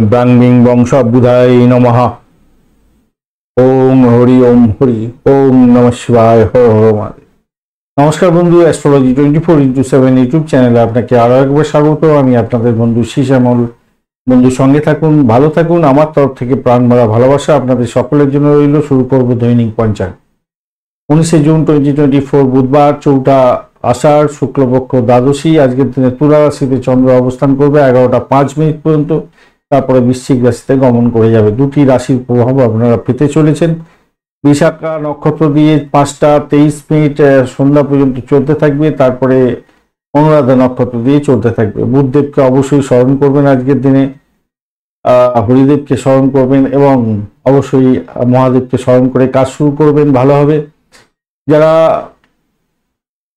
ব্রাহ্মীং বংশাবুধায় নমঃ। ওম হরি ওম হরি ওম নমঃ শিবায়। হর হর মহাদেব। নমস্কার বন্ধু, অ্যাস্ট্রোলজি 24x7 ইউটিউব চ্যানেলে আপনাকে আরো একবার স্বাগত। আমি আপনাদের বন্ধু শ্যামল। বন্ধু সঙ্গে থাকুন, ভালো থাকুন। আমার তরফ থেকে প্রাণ ভরা ভালোবাসা আপনাদের সকলের জন্য রইল। শুরু করব দৈনিক পঞ্চাঙ্গ। 19শে জুন 2024 বুধবার, 4টা আষাঢ়, শুক্লপক্ষ দ্বাদশী। আজকের দিনে তুলা রাশিতে চন্দ্র অবস্থান করবে 11টা 5 মিনিট পর্যন্ত, তারপরে বৃশ্চিক রাশিতে গমন করে যাবে। দুটি রাশির প্রভাব আপনারা পেতে চলেছেন। বিশাখা নক্ষত্র দিয়ে 5টা 23 মিনিট সন্ধ্যা পর্যন্ত চলতে থাকবে, তারপরে অনুরাধা নক্ষত্র দিয়ে চলতে থাকবে। বুধদেবকে অবশ্যই স্মরণ করবেন আজকের দিনে, হরিদেবকে স্মরণ করবেন এবং অবশ্যই মহাদেবকে স্মরণ করে কাজ শুরু করবেন, ভালো হবে। যারা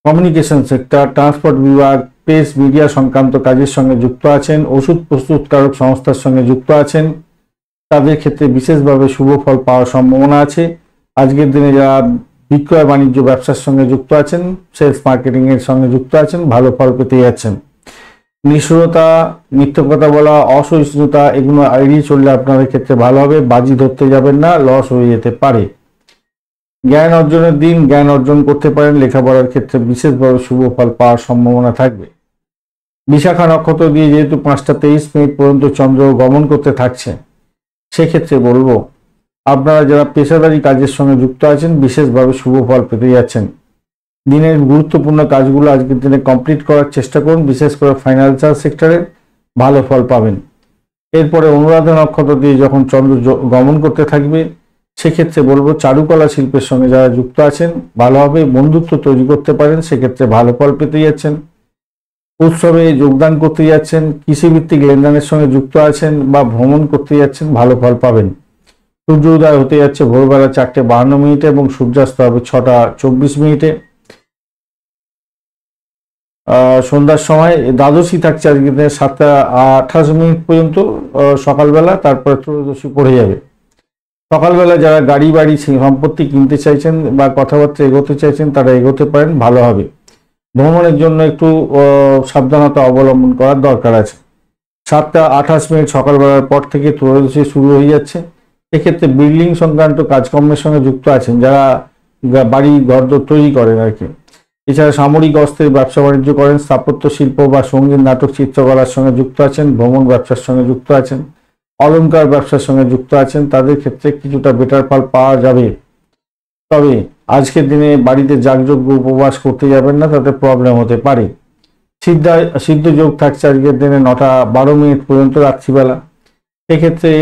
কমিউনিকেশন সেক্টর, ট্রান্সপোর্ট বিভাগ, প্রেস মিডিয়া সংক্রান্ত কাজের সঙ্গে যুক্ত আছেন, ওষুধ প্রস্তুতকারক সংস্থার সঙ্গে যুক্ত আছেন, তাদের ক্ষেত্রে বিশেষভাবে শুভ ফল পাওয়ার সম্ভাবনা আছে। আজকের দিনে যারা বিক্রয় বাণিজ্য ব্যবসার সঙ্গে যুক্ত আছেন, সেলস মার্কেটিং এর সঙ্গে যুক্ত আছেন, ভালো ফল পেতে যাচ্ছেন। নিষ্ঠুরতা, মিথ্যে কথা বলা, অসহিষ্ণুতা এগুলো এড়িয়ে চললে আপনাদের ক্ষেত্রে ভালো হবে। বাজি ধরতে যাবেন না, লস হয়ে যেতে পারে। জ্ঞান অর্জনের দিন, জ্ঞান অর্জন করতে পারেন। লেখাপড়ার ক্ষেত্রে বিশেষভাবে শুভ ফল পাওয়ার সম্ভাবনা থাকবে। বিশাখা নক্ষত্র দিয়ে যেহেতু 5টা 23 মিনিট পর্যন্ত চন্দ্র গমন করতে থাকছে, সেক্ষেত্রে বলবো আপনারা যারা পেশাদারি কাজের সঙ্গে যুক্ত আছেন বিশেষভাবে শুভ ফল পেতে যাচ্ছেন। দিনের গুরুত্বপূর্ণ কাজগুলো আজকের দিনে কমপ্লিট করার চেষ্টা করুন, বিশেষ করে ফাইন্যান্সিয়াল সেক্টরে ভালো ফল পাবেন। এরপরে অনুরাধা নক্ষত্র দিয়ে যখন চন্দ্র গমন করতে থাকবে, সেক্ষেত্রে বলবো চারুকলা শিল্পের সঙ্গে যারা যুক্ত আছেন ভালো হবে। বন্ধুত্ব তৈরি করতে পারেন, সেক্ষেত্রে ভালো ফল পেতে যাচ্ছেন। উৎসবে যোগদান করতে যাচ্ছেন, কৃষিভিত্তিক লেনদেনের সঙ্গে যুক্ত আছেন বা ভ্রমণ করতে যাচ্ছেন, ভালো ফল পাবেন। সূর্য উদয় হতে যাচ্ছে ভোরবেলা 4টে 52 মিনিটে এবং সূর্যাস্ত হবে 6টা 24 মিনিটে সন্ধ্যার সময়। দ্বাদশী থাকছে আজকে 7টা 28 মিনিট পর্যন্ত সকালবেলা, তারপরে ত্রয়োদশী পড়ে যাবে। সকালবেলা যারা গাড়ি বাড়ি সম্পত্তি কিনতে চাইছেন বা কথাবার্তা এগোতে চাইছেন তারা এগোতে পারেন, ভালো হবে। ভ্রমণের জন্য একটু সাবধানতা অবলম্বন করার দরকার আছে। 7টা 28 মিনিট সকালবেলার পর থেকে ত্রয়োদশী শুরু হয়ে যাচ্ছে। এক্ষেত্রে বিল্ডিং সংক্রান্ত কাজকর্মের সঙ্গে যুক্ত আছেন, যারা বাড়ি ঘরদোর তৈরি করেন আর কি। এছাড়া সামরিক অস্ত্রের ব্যবসা বাণিজ্য করেন, স্থাপত্য শিল্প বা সঙ্গীত নাটক চিত্রকলার সঙ্গে যুক্ত আছেন, ভ্রমণ ব্যবসার সঙ্গে যুক্ত আছেন, অলংকার ব্যবসার সঙ্গে যুক্ত আছেন, তাদের ক্ষেত্রে কিছুটা বেটার ফল পাওয়া যাবে। তবে আজকের দিনে বাড়িতে যাগযজ্ঞ উপবাস করতে যাবেন না, তাতে প্রবলেম হতে পারে। সিদ্ধ যোগ থাকছে আজকের দিনে 9টা 12 মিনিট পর্যন্ত রাত্রিবেলা। সেক্ষেত্রে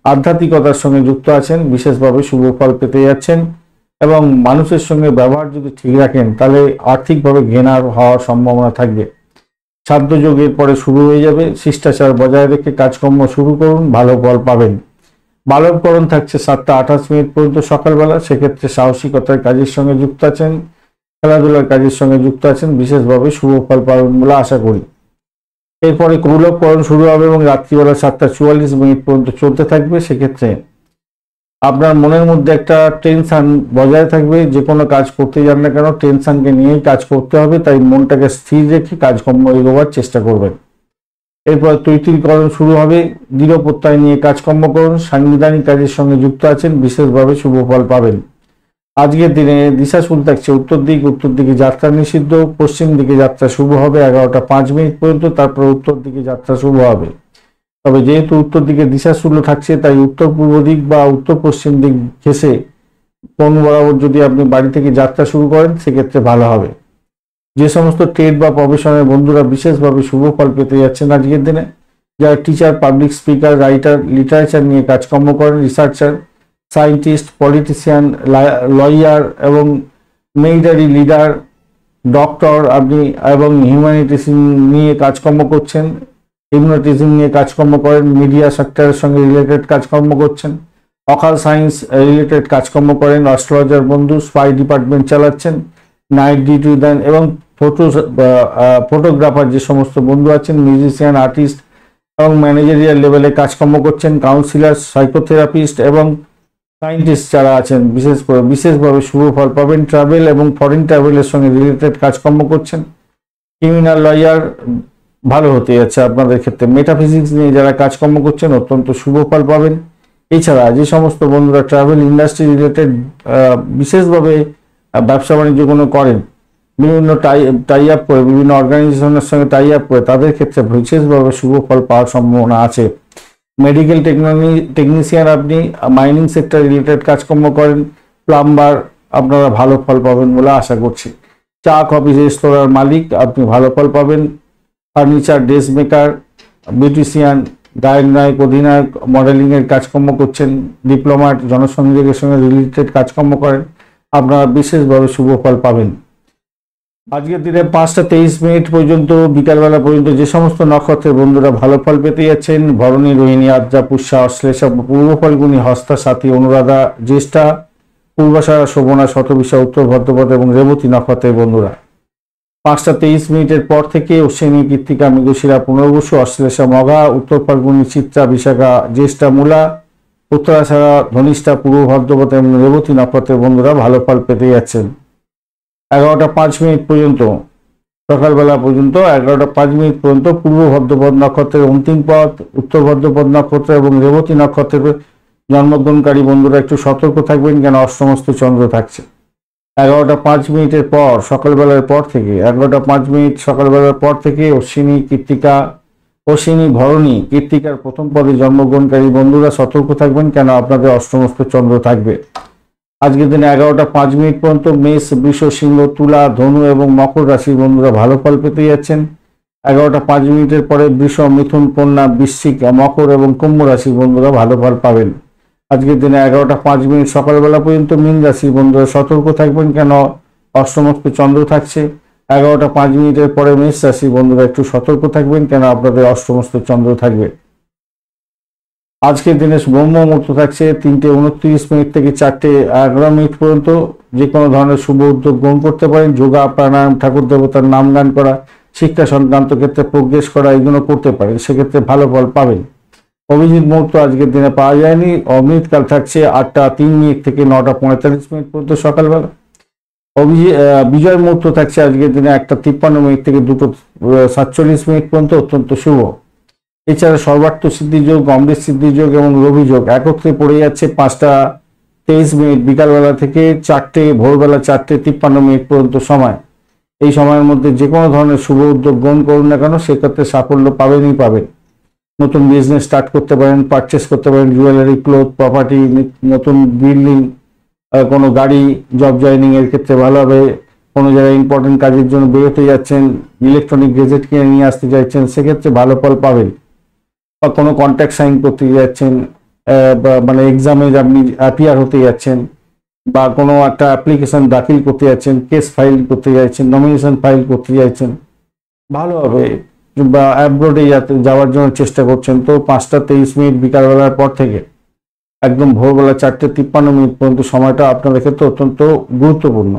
আধ্যাত্মিকতার সঙ্গে যুক্ত আছেন, বিশেষভাবে শুভ ফল পেতে যাচ্ছেন এবং মানুষের সঙ্গে ব্যবহার যদি ঠিক রাখেন তাহলে আর্থিকভাবে জ্ঞানার হওয়ার সম্ভাবনা থাকবে। শ্রাদ্ধ যোগের পরে শুরু হয়ে যাবে। শিষ্টাচার বজায় রেখে কাজকর্ম শুরু করুন, ভালো ফল পাবেন। বালবকরণ থাকছে 7টা 28 মিনিট পর্যন্ত সকালবেলা। সেক্ষেত্রে সাহসিকতার কাজের সঙ্গে যুক্ত আছেন, খেলাধুলার কাজের সঙ্গে যুক্ত আছেন, বিশেষভাবে শুভ ফল পাবেন বলে আশা করি। এরপরে কৌলবকরণ শুরু হবে এবং রাত্রিবেলা 7টা 44 মিনিট পর্যন্ত চলতে থাকবে। সেক্ষেত্রে আপনার মনের মধ্যে একটা টেনশন বজায় থাকবে। যে কোনো কাজ করতে যান না কেন টেনশনকে নিয়েই কাজ করতে হবে, তাই মনটাকে স্থির রেখে কাজকর্ম এগোবার চেষ্টা করবেন। এরপর তৈতিলকরণ শুরু হবে। দৃঢ় প্রত্যয় নিয়ে কাজকর্ম করুন। সাংবিধানিক কাজের সঙ্গে যুক্ত আছেন, বিশেষভাবে শুভ ফল পাবেন। আজকের দিনে দিশাশুল থাকছে উত্তর দিকে যাত্রা নিষিদ্ধ। পশ্চিম দিকে যাত্রা শুভ হবে 11টা 5 মিনিট পর্যন্ত, তারপর উত্তর দিকে যাত্রা শুভ হবে। তবে যেহেতু উত্তর দিকে দিশাশুল থাকছে, তাই উত্তর পূর্ব দিক বা উত্তর পশ্চিম দিক ঘেঁষে কোন বরাবর যদি আপনি বাড়ি থেকে যাত্রা শুরু করেন সেক্ষেত্রে ভালো হবে। যে সমস্ত ট্রেড বা প্রফেশনের বন্ধুরা বিশেষভাবে শুভ ফল পেতে যাচ্ছেন আজকের দিনে, যারা teacher, public speaker, writer, literature নিয়ে কাজকর্ম করেন, রিসার্চার, সায়েন্টিস্ট, পলিটিশিয়ান, লয়ার এবং মিলিটারি লিডার, ডক্টর আপনি এবং হিউম্যানিটিজম নিয়ে কাজকর্ম করছেন, হিপনোটিজম নিয়ে কাজকর্ম করেন, মিডিয়া সেক্টরের সঙ্গে রিলেটেড কাজকর্ম করছেন, অকাল সায়েন্স রিলেটেড কাজকর্ম করেন, অ্যাস্ট্রোলজার বন্ধু, স্পাই ডিপার্টমেন্ট চালাচ্ছেন, নাইট ডিউটি দেন এবং ফটোগ্রাফার যে সমস্ত বন্ধু আছেন, মিউজিশিয়ান, আর্টিস্ট এবং ম্যানেজারিয়াল লেভেলে কাজকর্ম করছেন, কাউন্সিলর, সাইকোথেরাপিস্ট এবং সায়েন্টিস্ট যারা আছেন বিশেষভাবে শুভ ফল পাবেন। ট্রাভেল এবং ফরেন ট্রাভেলের সঙ্গে রিলেটেড কাজকর্ম করছেন, ক্রিমিনাল লয়ার ভালো হতে যাচ্ছে আপনাদের ক্ষেত্রে। মেটাফিজিক্স নিয়ে যারা কাজকর্ম করছেন অত্যন্ত শুভ ফল পাবেন। এছাড়া যে সমস্ত বন্ধুরা ট্রাভেল ইন্ডাস্ট্রি রিলেটেড বিশেষভাবে ব্যবসা বাণিজ্য কোনো করেন, বিভিন্ন টাই আপ করে, বিভিন্ন অর্গানাইজেশনের সঙ্গে টাই আপ করে, তাদের ক্ষেত্রে বিশেষভাবে শুভ ফল পাওয়ার সম্ভাবনা আছে। মেডিকেল টেকনিশিয়ান আপনি, মাইনিং সেক্টর রিলেটেড কাজকর্ম করেন, প্লাম্বার, আপনারা ভালো ফল পাবেন বলে আশা করছি। চা কফি রেস্তোরাঁর মালিক, আপনি ভালো ফল পাবেন। ফার্নিচার, ড্রেস মেকার, বিউটিশিয়ান, গায়ক নায়ক, অধিনায়ক, মডেলিং এর কাজকর্ম করছেন, ডিপ্লোমাট, জনসংযোগের সঙ্গে রিলেটেড কাজকর্ম করেন, আপনারা বিশেষভাবে শুভ ফল পাবেন। আজকের দিনে 5টা 23 পর্যন্ত, বিকালবেলা পর্যন্ত যে সমস্ত নক্ষত্রের বন্ধুরা ভালো ফল পেতে যাচ্ছেন, ভরণী, রোহিণী, আদ্রা, পুষ্যা, অশ্লেষা, পূর্ব ফাল্গুনী, হস্তা, সাথী, অনুরাধা, জ্যেষ্ঠা, পূর্বাষাঢ়া, শোভনা, শতভিষা, উত্তর ভাদ্রপদ এবং রেবতী নক্ষত্রের বন্ধুরা 5টা 23 পর থেকে অশ্বিনী, কৃত্তিকা, মৃগশিরা, পুনর্বসু, অশ্লেষা, মঘা, উত্তর ফাল্গুনী, চিত্রা, বিশাখা, জ্যেষ্ঠা, মূলা, উত্তরাষাঢ়া, ধনিষ্ঠা, পূর্ব ভাদ্রপদ এবং রেবতী নক্ষত্রের বন্ধুরা ভালো ফল পেতে যাচ্ছেন। 11টা 5 পর্যন্ত, সকালবেলা পর্যন্ত 11টা 5 পর্যন্ত পূর্ব ভাদ্রপদ নক্ষত্রের অন্তিম পদ, উত্তর ভাদ্রপদ নক্ষত্র এবং রেবতী নক্ষত্রের জন্মগ্রহণকারী বন্ধুরা একটু সতর্ক থাকবেন, কেন অষ্টমস্ত চন্দ্র থাকছে। 11টা 5 পর, সকালবেলার পর থেকে 11টা 5 সকালবেলার পর থেকে অশ্বিনী, কৃত্তিকা, অশ্বিনী, ভরণী, কৃত্তিকার প্রথম পদে জন্মগ্রহণকারী বন্ধুরা সতর্ক থাকবেন, কেন আপনাদের অষ্টমস্ত চন্দ্র থাকবে। আজকের দিনে 11টা 5 পর্যন্ত মেষ, বৃষ, সিংহ, তুলা, ধনু এবং মকর রাশির বন্ধুরা ভালো ফল পেতে যাচ্ছেন। 11টা 5 পরে বৃষ, মিথুন, কন্যা, বৃশ্চিক, মকর এবং কুম্ভ রাশির বন্ধুরা ভালো ফল পাবেন। আজকের দিনে 11টা 5 সকালবেলা পর্যন্ত মীন রাশির বন্ধুরা সতর্ক থাকবেন, কেন অষ্টমস্ত চন্দ্র থাকছে। 11টা 5 পরে মেষ রাশির বন্ধুরা একটু সতর্ক থাকবেন, কেন আপনাদের অষ্টমস্ত চন্দ্র থাকবে। আজকের দিনে ব্রহ্ম মুহূর্ত থাকছে 3:29 থেকে 4:11 পর্যন্ত। যে কোনো ধরনের শুভ উদ্যোগ গ্রহণ করতে পারেন। যোগা, প্রাণায়াম, ঠাকুর দেবতার নাম গান করা, শিক্ষা সংক্রান্ত ক্ষেত্রে প্রোগ্রেস করা, এগুলো করতে পারেন, সেক্ষেত্রে ভালো ফল পাবেন। অভিজিৎ মুহূর্ত আজকের দিনে পাওয়া যায়নি। অমৃতকাল থাকছে 8টা 3 থেকে 9টা 45 পর্যন্ত সকালবেলা। বিজয় মুহূর্ত থাকছে আজকের দিনে 1টা 53 থেকে 2টো 47 পর্যন্ত, অত্যন্ত শুভ। এছাড়া সর্বার্থ সিদ্ধিযোগ, অমৃত সিদ্ধিযোগ এবং রবি যোগ একত্রে পড়ে যাচ্ছে 5টা 23 বিকালবেলা থেকে ভোরবেলা 4:53 পর্যন্ত সময়। এই সময়ের মধ্যে যে কোনো ধরনের শুভ উদ্যোগ গ্রহণ করুন না কেন, সেক্ষেত্রে সাফল্য পাবেনই পাবেন। নতুন বিজনেস স্টার্ট করতে পারেন, পারচেস করতে পারেন, জুয়েলারি, ক্লোথ, প্রপার্টি, নতুন বিল্ডিং, কোনো গাড়ি, জব জয়নিং এর ক্ষেত্রে ভালো হবে। কোনো জায়গায় ইম্পর্টেন্ট কাজের জন্য বেরোতে যাচ্ছেন, ইলেকট্রনিক গেজেট কিনে নিয়ে আসতে চাইছেন, সেক্ষেত্রে ভালো ফল পাবেন। বা কোনো কন্ট্রাক্ট সাইন করতে যাচ্ছেন, মানে এক্সামে আপনি অ্যাপিয়ার হতে যাচ্ছেন, বা কোনো একটা অ্যাপ্লিকেশন দাখিল করতে যাচ্ছেন, কেস ফাইল করতে যাচ্ছেন, নমিনেশন ফাইল করতে যাচ্ছেন, ভালো হবে। বা অ্যাব্রোডে যাওয়ার জন্য চেষ্টা করছেন, তো 5টা 23 বিকালবেলার পর থেকে একদম ভোরবেলা 4:53 পর্যন্ত সময়টা আপনাদের ক্ষেত্রে অত্যন্ত গুরুত্বপূর্ণ।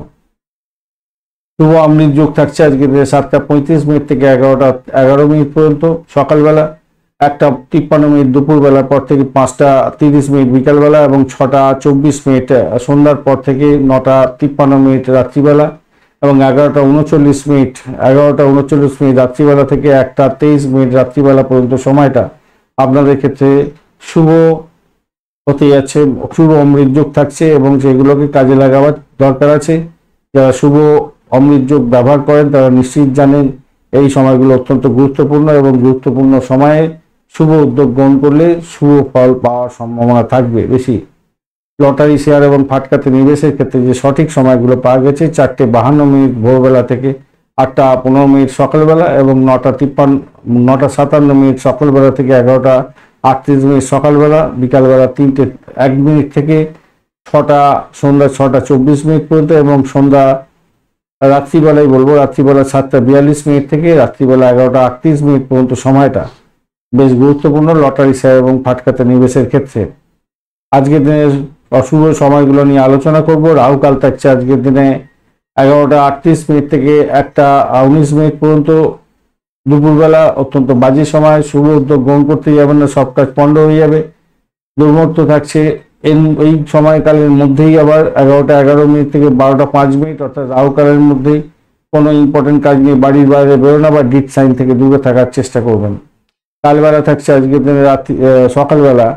শুভ অমৃত যোগ থাকছে আজকে 7টা 35 থেকে 11টা 11 পর্যন্ত সকালবেলা, 1টা 53 দুপুরবেলার পর থেকে 5টা 30 বিকালবেলা এবং 6টা 24 সন্ধ্যার পর থেকে 9টা 53 রাত্রিবেলা এবং 11টা 39 রাত্রিবেলা থেকে 1টা 23 রাত্রিবেলা পর্যন্ত সময়টা আপনাদের ক্ষেত্রে শুভ হতে যাচ্ছে। শুভ অমৃত যোগ থাকছে এবং সেগুলোকে কাজে লাগাবার দরকার আছে। যারা শুভ অমৃত যোগ ব্যবহার করেন তারা নিশ্চিত জানেন এই সময়গুলো অত্যন্ত গুরুত্বপূর্ণ এবং গুরুত্বপূর্ণ সময়ে শুভ উদ্যোগ গ্রহণ করলে শুভ ফল পাওয়ার সম্ভাবনা থাকবে বেশি। লটারি, শেয়ার এবং ফাটকাতে নিবেশের ক্ষেত্রে যে সঠিক সময়গুলো পাওয়া গেছে 4:52 ভোরবেলা থেকে 8টা 15 সকালবেলা এবং 9টা 57 সকালবেলা থেকে 11টা 38 সকালবেলা, বিকালবেলা 3:01 থেকে সন্ধ্যা 6টা 24 পর্যন্ত এবং সন্ধ্যা রাত্রিবেলায় বলবো রাত্রিবেলা 7টা 42 থেকে রাত্রিবেলা 11টা 38 পর্যন্ত সময়টা বেশ গুরুত্বপূর্ণ লটারি, শেয়ার এবং ফাটকাতে নিবেশের ক্ষেত্রে। আজকের দিনের অশুভ সময়গুলো নিয়ে আলোচনা করব। রাহুকাল থাকছে আজকের দিনে 11টা 38 থেকে 1টা 19 পর্যন্ত দুপুরবেলা, অত্যন্ত বাজে সময়, শুভ উদ্যোগ গ্রহণ করতে যাবেন না, সব কাজ পণ্ড হয়ে যাবে। দুর্মুহূর্ত থাকছে এই সময়কালের মধ্যেই আবার 11টা 11 থেকে 12টা 5 অর্থাৎ রাহুকালের মধ্যেই কোনো ইম্পর্টেন্ট কাজ নিয়ে বাড়ির বাইরে বেরোনো বা ডিট সাইন থেকে দূরে থাকার চেষ্টা করবেন। কালবেলা থাকছে আজকের দিনে রাত্রি সকালবেলা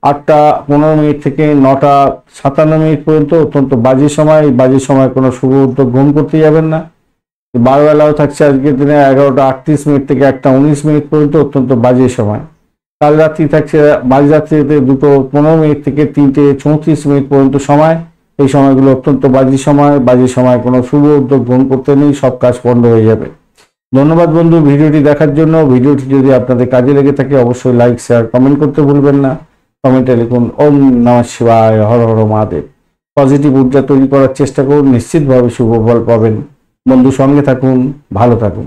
8:15 থেকে 9:57 পর্যন্ত অত্যন্ত বাজে সময়। এই বাজে সময় কোনো শুভ উদ্যোগ গ্রহণ করতে যাবেন না। বারবেলাও থাকছে আজকের দিনে 11:38 থেকে 1:19 পর্যন্ত অত্যন্ত বাজে সময়। কাল রাত্রি থাকছে মাঝরাত্রিতে 2:15 থেকে 3:34 পর্যন্ত সময়। এই সময়গুলো অত্যন্ত বাজে সময়। বাজে সময় কোনো শুভ উদ্যোগ গ্রহণ করতে নেই, সব কাজ বন্ধ হয়ে যাবে। ধন্যবাদ বন্ধু ভিডিওটি দেখার জন্য। ভিডিওটি যদি আপনাদের কাজে লেগে থাকে অবশ্যই লাইক, শেয়ার, কমেন্ট করতে ভুলবেন না। কমেন্টে লিখুন ওম নমঃ শিবায়, হর হর মহাদেব। পজিটিভ ঊর্জা তৈরি করার চেষ্টা করুন, নিশ্চিতভাবে শুভ ফল পাবেন। বন্ধু সঙ্গে থাকুন, ভালো থাকুন।